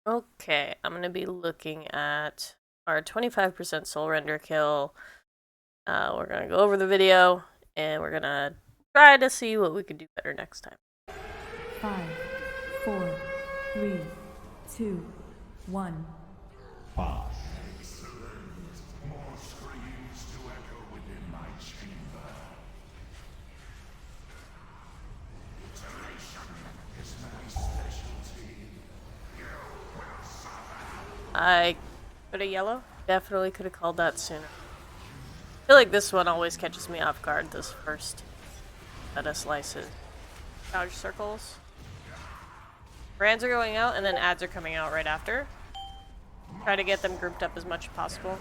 Okay, I'm gonna be looking at our 25% Soulrender kill. We're gonna go over the video and we're gonna try to see what we can do better next time. 5, 4, 3, 2, 1. Pause. I put a yellow. Definitely could have called that sooner. I feel like this one always catches me off guard, this first set of slices. Dodge circles. Brands are going out and then ads are coming out right after. Try to get them grouped up as much as possible.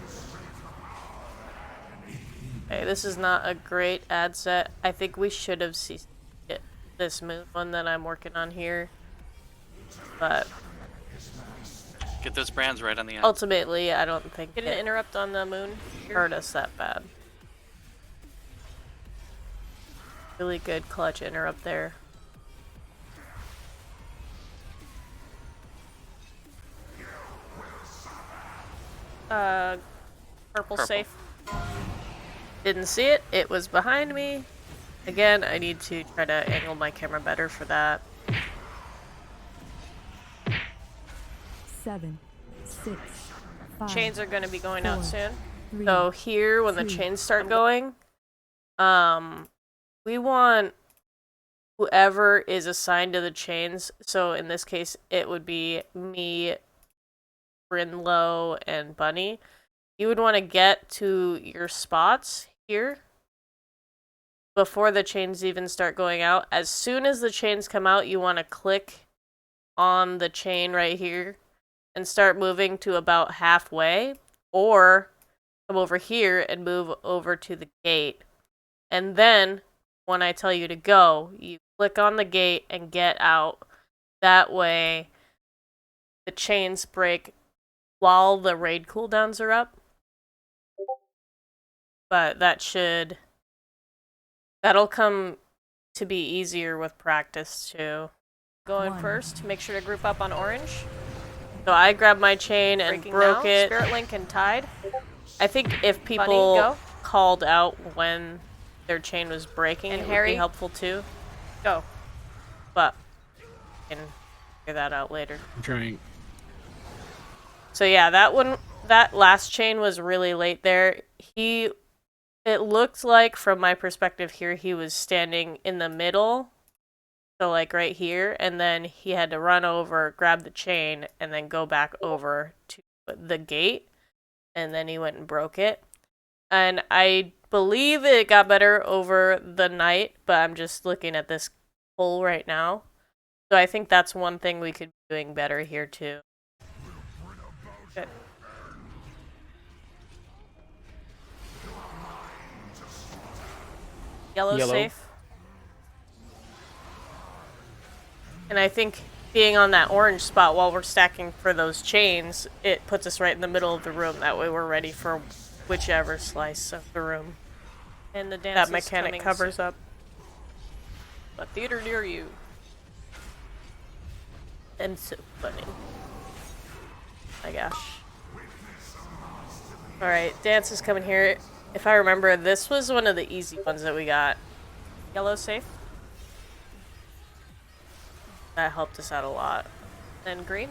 Okay, this is not a great ad set. I think we should have seen this moon one that I'm working on here. But get those brands right on the end. Ultimately, I don't think getting an interrupt on the moon hurt us that bad. Really good clutch interrupt there. Purple safe. Didn't see it. It was behind me. Again, I need to try to angle my camera better for that. 7, 6, 5. Chains are going to be going out soon. 3, So here, when the chains start going, we want whoever is assigned to the chains. So in this case, it would be me, Brinlow, and Bunny. You would want to get to your spots here before the chains even start going out. As soon as the chains come out, you want to click on the chain right here and start moving to about halfway, or come over here and move over to the gate. And then when I tell you to go, you click on the gate and get out. That way the chains break while the raid cooldowns are up. But that'll come to be easier with practice too. Going first, make sure to group up on orange. So I grabbed my chain and broke it. Spirit Link and Tide. I think if people called out when their chain was breaking, and it would be helpful too. Go. But we can figure that out later. I'm trying. So yeah, that last chain was really late there. It looked like, from my perspective here, he was standing in the middle. So like right here, and then he had to run over, grab the chain, and then go back over to the gate, and then he went and broke it. And I believe it got better over the night, but I'm just looking at this poll right now. So I think that's one thing we could be doing better here too. Good. Yellow safe. And I think being on that orange spot while we're stacking for those chains, it puts us right in the middle of the room. That way we're ready for whichever slice of the room. And the dance that mechanic covers up a theater near you. And so funny. My gosh. Alright, dance is coming here. If I remember, this was one of the easy ones that we got. Yellow safe. That helped us out a lot. Then green.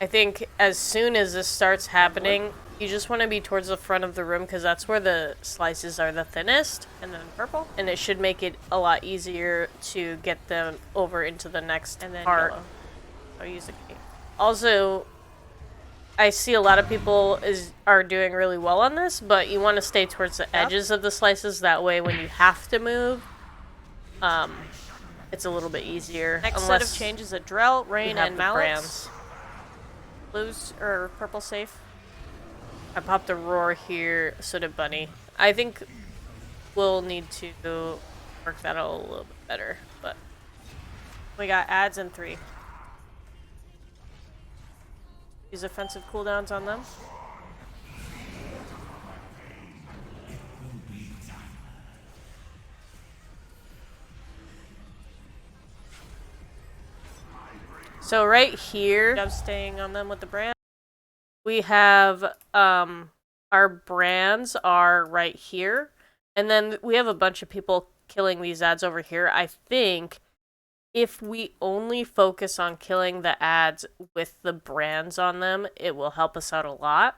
I think as soon as this starts happening, you just want to be towards the front of the room because that's where the slices are the thinnest. And then purple. And it should make it a lot easier to get them over into the next part. Yellow. I'll use a key. Also, I see a lot of people are doing really well on this, but you want to stay towards the edges of the slices. That way when you have to move, it's a little bit easier. Next set of changes are Drell, Rain, and Mallets. Blues or purple safe. I popped a Roar here, so did Bunny. I think we'll need to work that out a little bit better, but we got ads in 3. Use offensive cooldowns on them. So right here, I'm staying on them with the brand. We have our brands are right here, and then we have a bunch of people killing these ads over here. I think if we only focus on killing the ads with the brands on them, it will help us out a lot.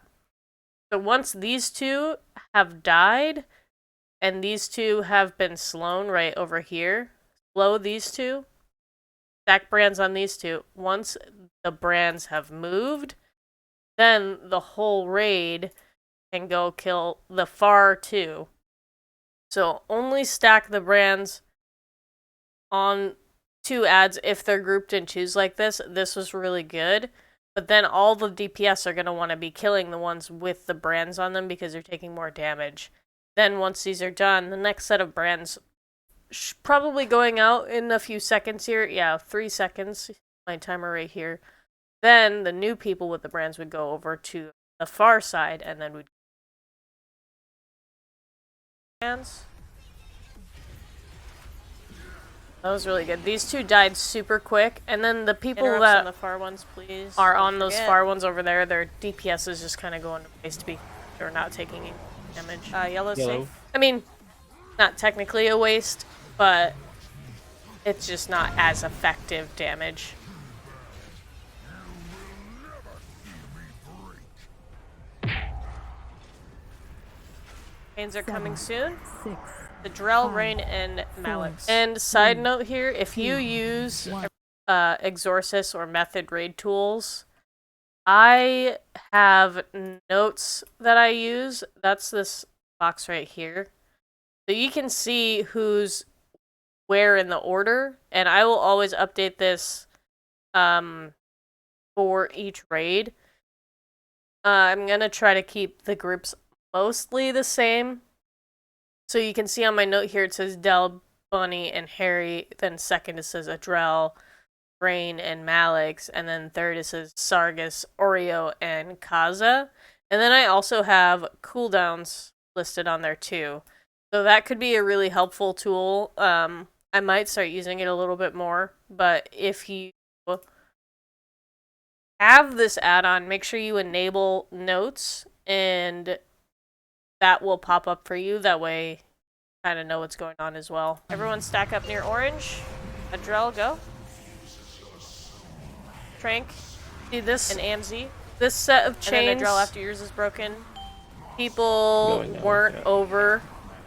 So once these two have died, and these two have been slown right over here, slow these two, stack brands on these two. Once the brands have moved, then the whole raid can go kill the far two. So only stack the brands on two ads if they're grouped in twos like this. This was really good. But then all the DPS are going to want to be killing the ones with the brands on them because they're taking more damage. Then once these are done, the next set of brands probably going out in a few seconds here. Yeah, 3 seconds. My timer right here. Then the new people with the brands would go over to the far side and then would hands. That was really good. These two died super quick, and then the people that on the far ones, please. are on those far ones over there, their DPS is just kind of going to waste to be they're not taking any damage. Yellow's Yellow. safe. I mean, not technically a waste, but it's just not as effective damage. Rains are coming soon. 6, The Drell, 5, Rain, and 4, Malix. And side 3, note here, if you 2, use 1. Exorcist or Method raid tools, I have notes that I use. That's this box right here. So you can see who's where in the order, and I will always update this for each raid. I'm going to try to keep the groups mostly the same. So you can see on my note here it says Del, Bunny, and Harry. Then second it says Adrel, Rain, and Malix. And then third it says Sargus, Oreo, and Kaza. And then I also have cooldowns listed on there too. So that could be a really helpful tool. I might start using it a little bit more. But if you have this add-on, make sure you enable notes, and that will pop up for you. That way, you kind of know what's going on as well. Everyone stack up near orange. Adrel, go. Trank. See this? And AMZ. This set of chains. And then Adrel after yours is broken. People Going down, weren't yeah. over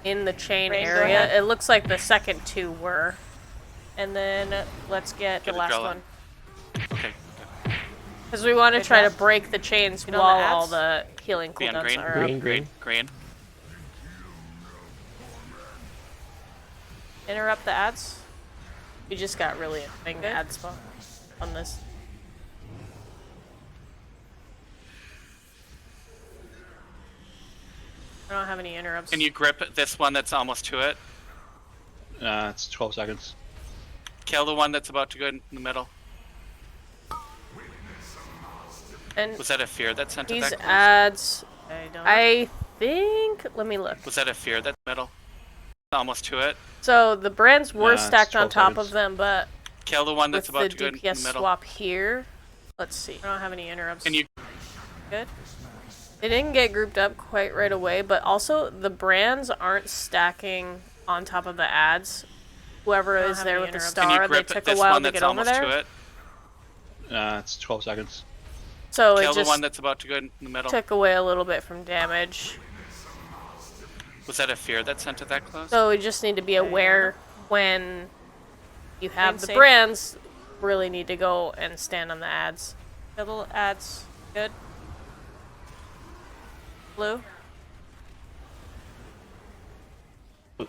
in the chain Rain, go area. ahead. It looks like the second two were. And then let's get the Get last Adrel one. in. Okay. Good. Because we want to Good try to job. break the chains Get on while the all ads. the healing Green, cooldowns green, are green. up. Green. Interrupt the ads. We just got really annoying ad spot on this. I don't have any interrupts. Can you grip this one that's almost to it? It's 12 seconds. Kill the one that's about to go in the middle. And Was that a fear that sent it these that close? ads, I think. Let me look. Was that a fear that middle? Almost to it. So the brands were It's stacked on 12 top seconds. of them, but Kill the one with that's the about to go in the DPS middle. swap here, let's see. I don't have any interrupts. Can you? Good. They didn't get grouped up quite right away, but also the brands aren't stacking on top of the ads. Whoever I don't is have there any with the interrupts. star, Can you they grip took a this while one to that's get over almost there. to it? It's 12 seconds. So Kill it the just one that's about to go in the middle. took away a little bit from damage. Was that a fear that sent it that close? So we just need to be aware when you have Rain the safe. brands, really need to go and stand on the ads. Little ads, good. Blue?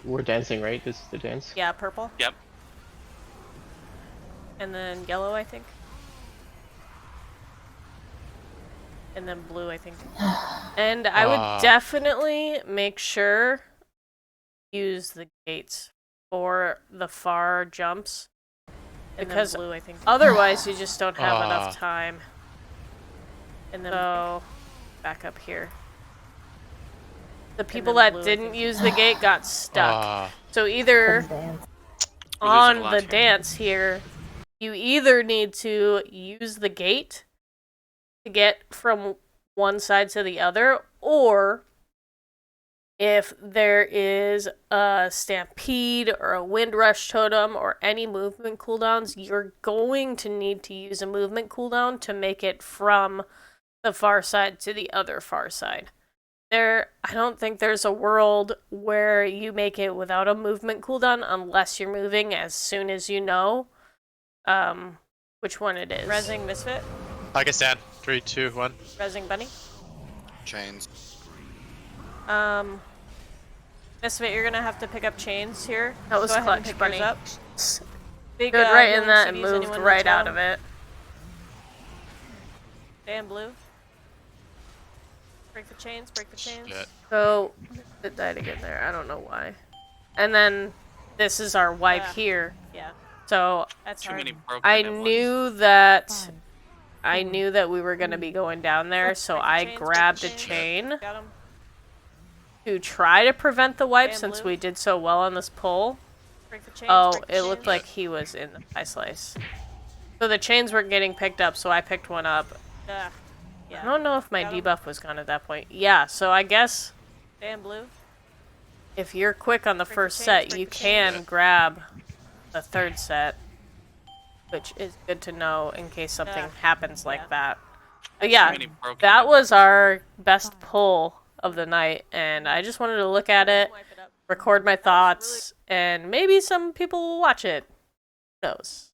We're dancing, right? This is the dance? Yeah, purple. Yep. And then yellow, I think. And then blue, I think. And I would definitely make sure use the gates for the far jumps. And because then blue, I think. Otherwise, you just don't have enough time. And then so, back up here. The people that didn't use the gate got stuck. So either We're losing a on lot the here. dance here, you either need to use the gate to get from one side to the other, or if there is a stampede or a wind rush totem or any movement cooldowns, you're going to need to use a movement cooldown to make it from the far side to the other far side. I don't think there's a world where you make it without a movement cooldown unless you're moving as soon as you know which one it is. Resing Misfit. Pakistan. 3, 2, 1. Resing Bunny. Chains. Misfit, you're gonna have to pick up chains here. That was Go ahead and clutch, pick Bunny. yours up. Big, Good right in healing that and CDs, moved anyone right with out totem? of it. Dan Blue. Break the chains, break the chains. Shit. So, it died again there. I don't know why. And then, this is our wipe here. Yeah. So, that's Too hard. many broken I at once. knew that... 5, I knew that we were gonna be going down there, so I grabbed a chain to try to prevent the wipe since we did so well on this pull. Oh, it looked like he was in the pie slice. So the chains weren't getting picked up, so I picked one up. I don't know if my debuff was gone at that point. Yeah, so I guess if you're quick on the first set, you can grab the third set, which is good to know in case something happens like that. But yeah, many broken that at was our best pull of the night, and I just wanted to look at it, record my thoughts, and maybe some people will watch it. Who knows?